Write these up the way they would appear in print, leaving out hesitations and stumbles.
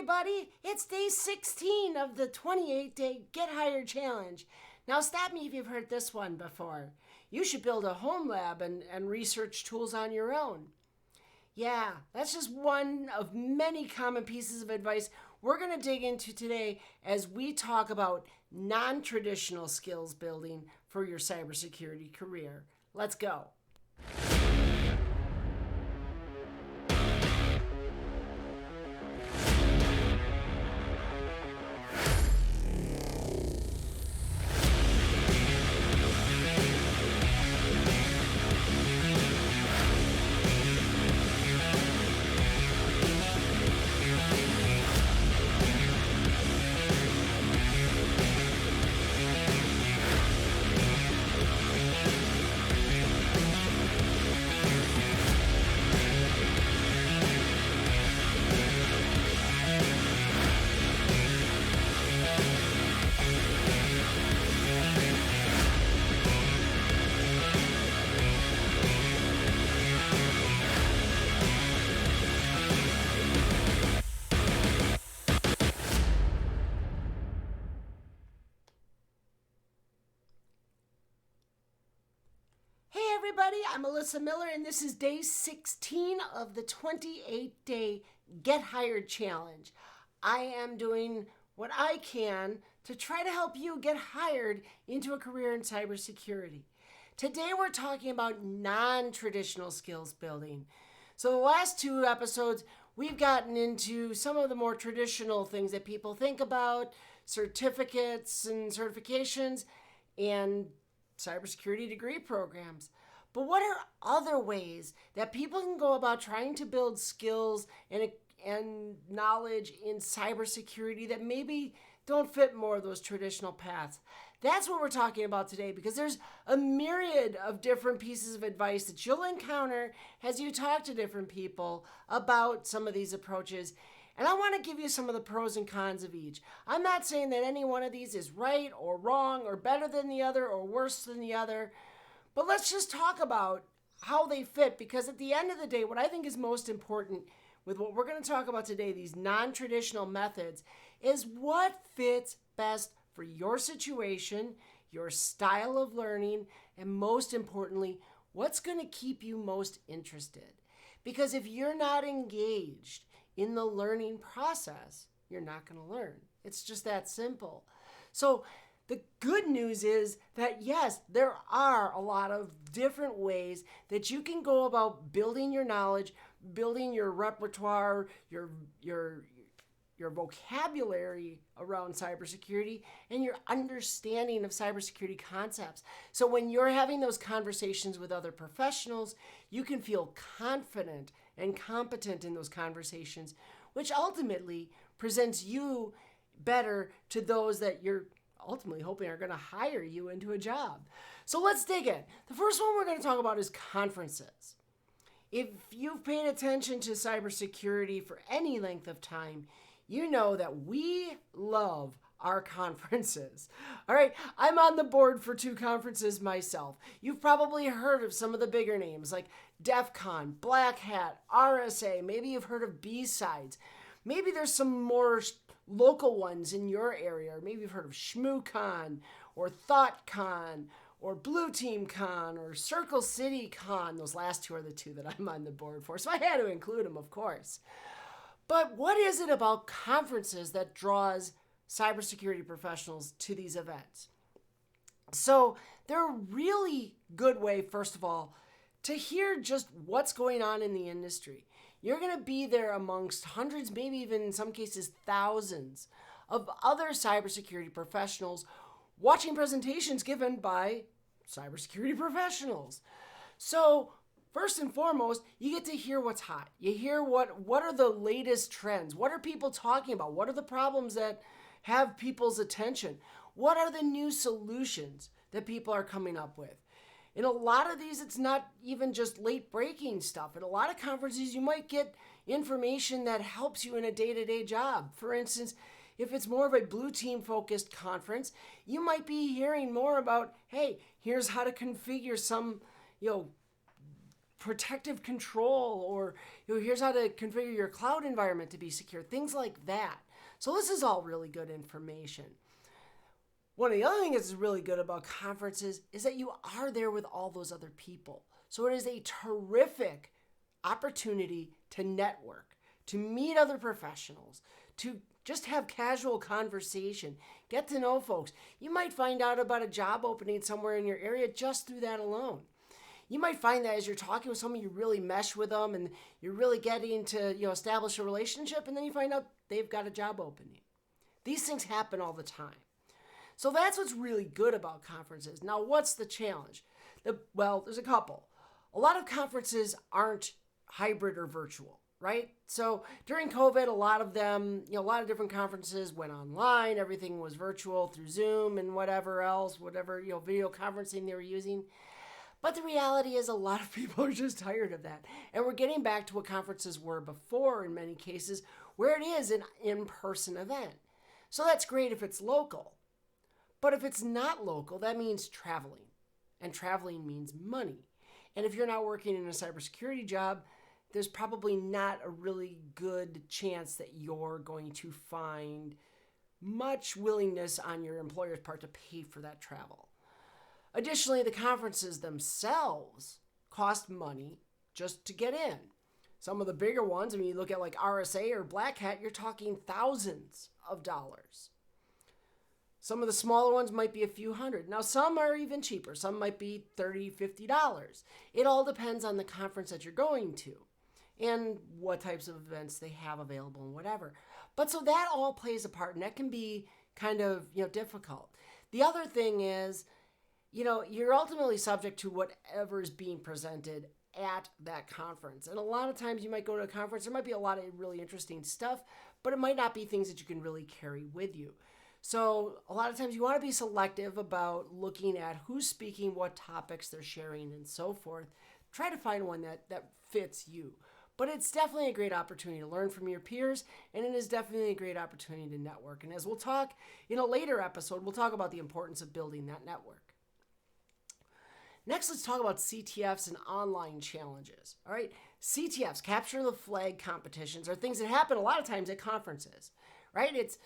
everybody, it's day 16 of the 28-day Get Hired Challenge. Now stop me if you've heard this one before. You should build a home lab and research tools on your own. Yeah, that's just one of many common pieces of advice we're going to dig into today as we talk about non-traditional skills building for your cybersecurity career. Let's go. Everybody, I'm Alyssa Miller, and this is day 16 of the 28-day Get Hired Challenge. I am doing what I can to try to help you get hired into a career in cybersecurity. Today we're talking about non-traditional skills building. So the last two episodes, we've gotten into some of the more traditional things that people think about, certificates and certifications, and cybersecurity degree programs. But what are other ways that people can go about trying to build skills and knowledge in cybersecurity that maybe don't fit more of those traditional paths? That's what we're talking about today, because there's a myriad of different pieces of advice that you'll encounter as you talk to different people about some of these approaches. And I want to give you some of the pros and cons of each. I'm not saying that any one of these is right or wrong or better than the other or worse than the other. But let's just talk about how they fit, because at the end of the day, what I think is most important with what we're going to talk about today, these non-traditional methods, is what fits best for your situation, your style of learning, and most importantly, what's going to keep you most interested. Because if you're not engaged in the learning process, you're not going to learn. It's just that simple. So the good news is that yes, there are a lot of different ways that you can go about building your knowledge, building your repertoire, your vocabulary around cybersecurity, and your understanding of cybersecurity concepts. So when you're having those conversations with other professionals, you can feel confident and competent in those conversations, which ultimately presents you better to those that you're ultimately hoping are going to hire you into a job. So let's dig in. The first one we're going to talk about is conferences. If you've paid attention to cybersecurity for any length of time, you know that we love our conferences. All right, I'm on the board for 2 conferences myself. You've probably heard of some of the bigger names like DEF CON, Black Hat, RSA. Maybe you've heard of B-Sides. Maybe there's some more local ones in your area, or maybe you've heard of ShmooCon or ThoughtCon or Blue Team Con or Circle City Con. Those last 2 are the 2 that I'm on the board for, so I had to include them, of course. But what is it about conferences that draws cybersecurity professionals to these events? So they're a really good way, first of all, to hear just what's going on in the industry. You're going to be there amongst hundreds, maybe even in some cases thousands of other cybersecurity professionals watching presentations given by cybersecurity professionals. So first and foremost, you get to hear what's hot. You hear what are the latest trends? What are people talking about? What are the problems that have people's attention? What are the new solutions that people are coming up with? In a lot of these, it's not even just late breaking stuff. In a lot of conferences, you might get information that helps you in a day-to-day job. For instance, if it's more of a blue team focused conference, you might be hearing more about, hey, here's how to configure some, protective control, or here's how to configure your cloud environment to be secure, things like that. So this is all really good information. One of the other things that's really good about conferences is that you are there with all those other people. So it is a terrific opportunity to network, to meet other professionals, to just have casual conversation, get to know folks. You might find out about a job opening somewhere in your area just through that alone. You might find that as you're talking with someone, you really mesh with them and you're really getting to establish a relationship, and then you find out they've got a job opening. These things happen all the time. So that's what's really good about conferences. Now, what's the challenge? Well, there's a couple. A lot of conferences aren't hybrid or virtual, right? So during COVID, a lot of them, a lot of different conferences went online. Everything was virtual through Zoom and whatever else, video conferencing they were using. But the reality is a lot of people are just tired of that. And we're getting back to what conferences were before in many cases, where it is an in-person event. So that's great if it's local. But if it's not local, that means traveling. And traveling means money. And if you're not working in a cybersecurity job, there's probably not a really good chance that you're going to find much willingness on your employer's part to pay for that travel. Additionally, the conferences themselves cost money just to get in. Some of the bigger ones, you look at like RSA or Black Hat, you're talking thousands of dollars. Some of the smaller ones might be a few hundred. Now, some are even cheaper. Some might be $30, $50. It all depends on the conference that you're going to and what types of events they have available and whatever. But so that all plays a part, and that can be kind of, difficult. The other thing is, you're ultimately subject to whatever is being presented at that conference. And a lot of times you might go to a conference, there might be a lot of really interesting stuff, but it might not be things that you can really carry with you. So a lot of times you want to be selective about looking at who's speaking, what topics they're sharing, and so forth. Try to find one that fits you. But it's definitely a great opportunity to learn from your peers, and it is definitely a great opportunity to network. And as we'll talk in a later episode, we'll talk about the importance of building that network. Next, let's talk about CTFs and online challenges. All right, CTFs, capture the flag competitions, are things that happen a lot of times at conferences, right? It's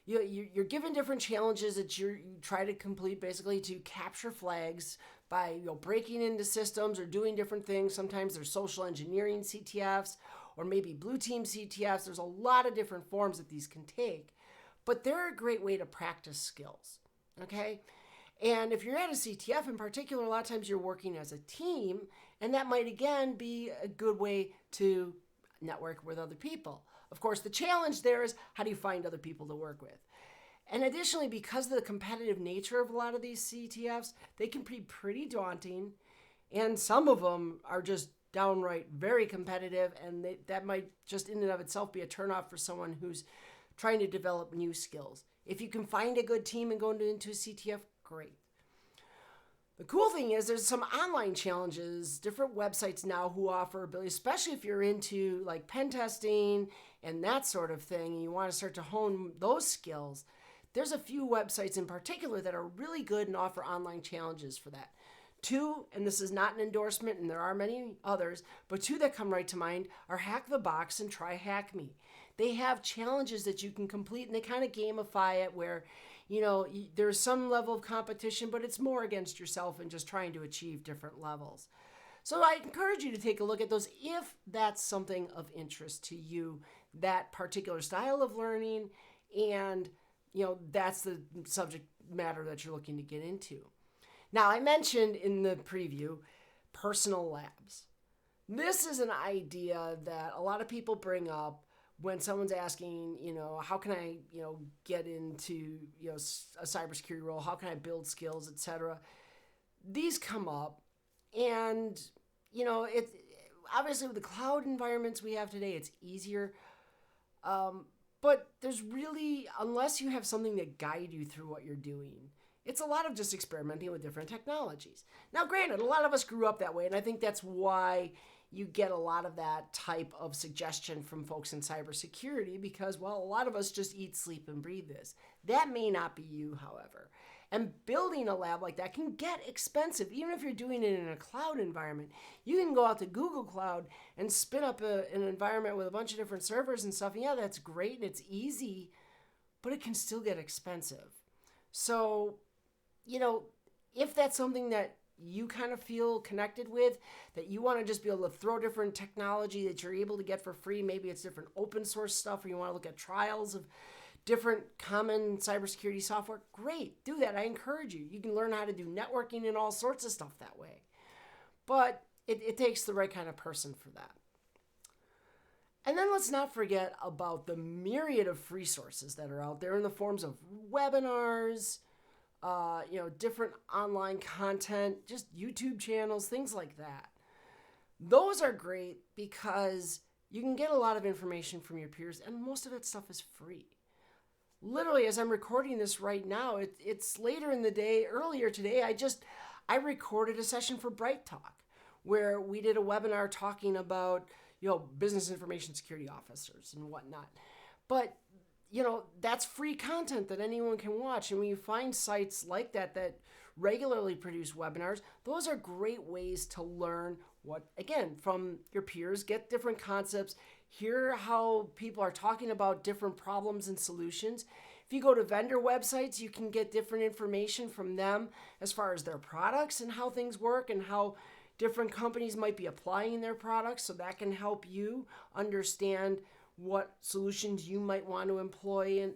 you're given different challenges that you try to complete, basically to capture flags by breaking into systems or doing different things. Sometimes there's social engineering CTFs or maybe blue team CTFs. There's a lot of different forms that these can take, but they're a great way to practice skills, okay? And if you're at a CTF in particular, a lot of times you're working as a team, and that might again be a good way to network with other people. Of course, the challenge there is how do you find other people to work with? And additionally, because of the competitive nature of a lot of these CTFs, they can be pretty daunting, and some of them are just downright very competitive, and that might just in and of itself be a turnoff for someone who's trying to develop new skills. If you can find a good team and go into a CTF, great. The cool thing is there's some online challenges, different websites now who offer ability, especially if you're into like pen testing and that sort of thing, and you want to start to hone those skills. There's a few websites in particular that are really good and offer online challenges for that. Two, and this is not an endorsement, and there are many others, but two that come right to mind are Hack the Box and Try Hack Me. They have challenges that you can complete, and they kind of gamify it where there's some level of competition, but it's more against yourself and just trying to achieve different levels. So I encourage you to take a look at those if that's something of interest to you, that particular style of learning, and that's the subject matter that you're looking to get into. Now, I mentioned in the preview personal labs. This is an idea that a lot of people bring up when someone's asking, how can I, get into, a cybersecurity role? How can I build skills, etc.? These come up, and, it obviously with the cloud environments we have today, it's easier. But there's really, unless you have something to guide you through what you're doing, it's a lot of just experimenting with different technologies. Now, granted, a lot of us grew up that way, and I think that's why you get a lot of that type of suggestion from folks in cybersecurity because, a lot of us just eat, sleep, and breathe this. That may not be you, however. And building a lab like that can get expensive. Even if you're doing it in a cloud environment, you can go out to Google Cloud and spin up an environment with a bunch of different servers and stuff. And yeah, that's great and it's easy, but it can still get expensive. So, if that's something that you kind of feel connected with, that you want to just be able to throw different technology that you're able to get for free, maybe it's different open source stuff, or you want to look at trials of different common cybersecurity software, great, do that. I encourage you. You can learn how to do networking and all sorts of stuff that way. But it takes the right kind of person for that. And then let's not forget about the myriad of free sources that are out there in the forms of webinars, different online content, just YouTube channels, things like that. Those are great because you can get a lot of information from your peers, and most of that stuff is free. Literally, as I'm recording this right now, it's later in the day. Earlier today, I recorded a session for Bright Talk where we did a webinar talking about business information security officers and whatnot. But that's free content that anyone can watch. And when you find sites like that regularly produce webinars, those are great ways to learn from your peers, get different concepts, hear how people are talking about different problems and solutions. If you go to vendor websites, you can get different information from them as far as their products and how things work and how different companies might be applying their products. So that can help you understand what solutions you might want to employ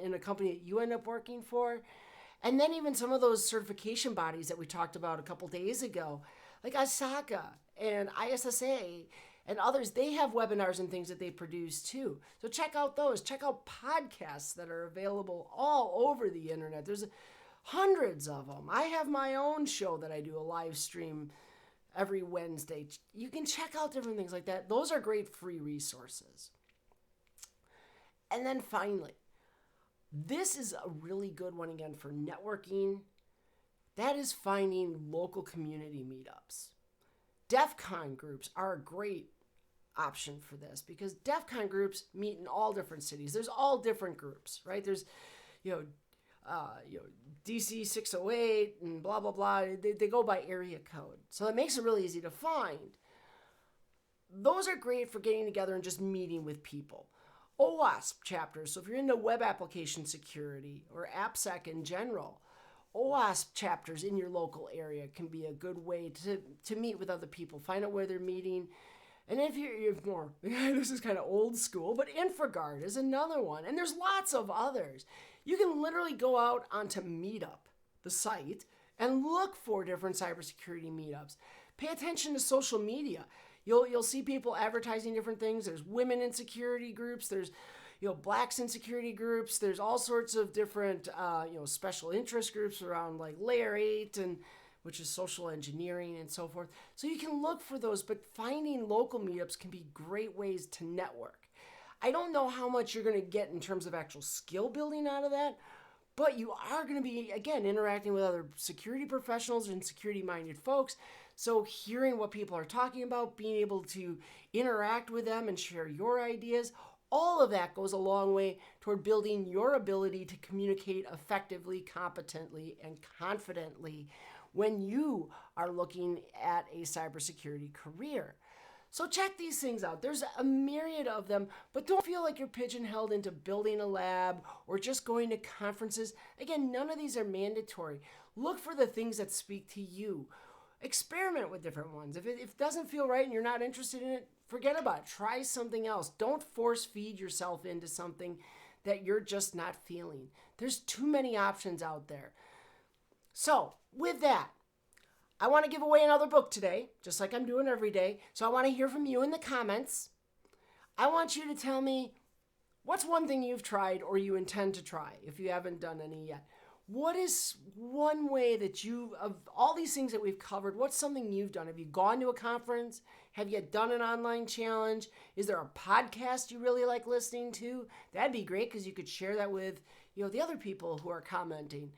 in a company that you end up working for. And then even some of those certification bodies that we talked about a couple days ago, like ISACA and ISSA and others, they have webinars and things that they produce too. So check out those. Check out podcasts that are available all over the internet. There's hundreds of them. I have my own show that I do, a live stream every Wednesday. You can check out different things like that. Those are great free resources. And then finally, this is a really good one again for networking. That is finding local community meetups. DEF CON groups are a great option for this because DEF CON groups meet in all different cities. There's all different groups, right? There's, DC 608 and blah, blah, blah. They go by area code. So it makes it really easy to find. Those are great for getting together and just meeting with people. OWASP chapters, so if you're into web application security or AppSec in general, OWASP chapters in your local area can be a good way to meet with other people, find out where they're meeting. And if you're more, this is kind of old school, but InfraGard is another one. And there's lots of others. You can literally go out onto Meetup, the site, and look for different cybersecurity meetups. Pay attention to social media. You'll see people advertising different things. There's women in security groups. There's blacks in security groups. There's all sorts of different special interest groups around like Layer 8 which is social engineering and so forth. So you can look for those, but finding local meetups can be great ways to network. I don't know how much you're going to get in terms of actual skill building out of that, but you are going to be, again, interacting with other security professionals and security-minded folks. So hearing what people are talking about, being able to interact with them and share your ideas, all of that goes a long way toward building your ability to communicate effectively, competently, and confidently when you are looking at a cybersecurity career. So check these things out. There's a myriad of them, but don't feel like you're pigeonholed into building a lab or just going to conferences. Again, none of these are mandatory. Look for the things that speak to you. Experiment with different ones. If it doesn't feel right and you're not interested in it, forget about it. Try something else. Don't force feed yourself into something that you're just not feeling. There's too many options out there. So with that, I want to give away another book today, just like I'm doing every day. So I want to hear from you in the comments. I want you to tell me what's one thing you've tried or you intend to try if you haven't done any yet. What is one way that of all these things that we've covered, what's something you've done? Have you gone to a conference? Have you done an online challenge? Is there a podcast you really like listening to? That'd be great because you could share that with the other people who are commenting.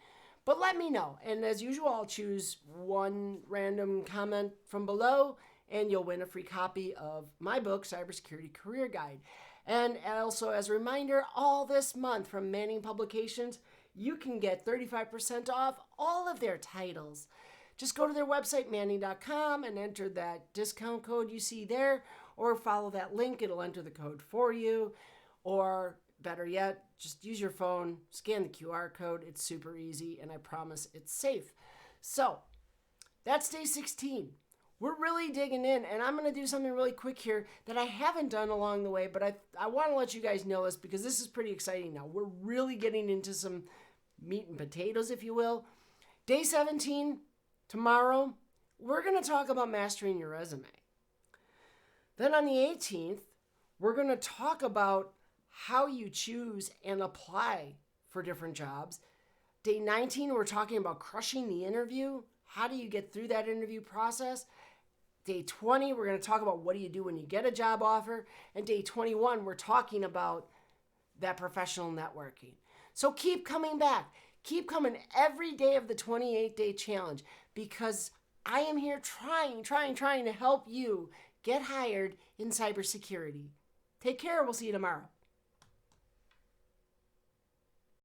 But let me know. And as usual, I'll choose one random comment from below and you'll win a free copy of my book, Cybersecurity Career Guide. And also as a reminder, all this month from Manning Publications, you can get 35% off all of their titles. Just go to their website, manning.com, and enter that discount code you see there, or follow that link. It'll enter the code for you. Or better yet, just use your phone, scan the QR code. It's super easy, and I promise it's safe. So that's day 16. We're really digging in, and I'm going to do something really quick here that I haven't done along the way, but I want to let you guys know this because this is pretty exciting now. We're really getting into some meat and potatoes, if you will. Day 17, tomorrow, we're going to talk about mastering your resume. Then on the 18th, we're going to talk about how you choose and apply for different jobs. Day 19, we're talking about crushing the interview. How do you get through that interview process? Day 20, we're going to talk about what do you do when you get a job offer. And day 21, we're talking about that professional networking. So keep coming back. Keep coming every day of the 28-day challenge because I am here trying to help you get hired in cybersecurity. Take care. We'll see you tomorrow.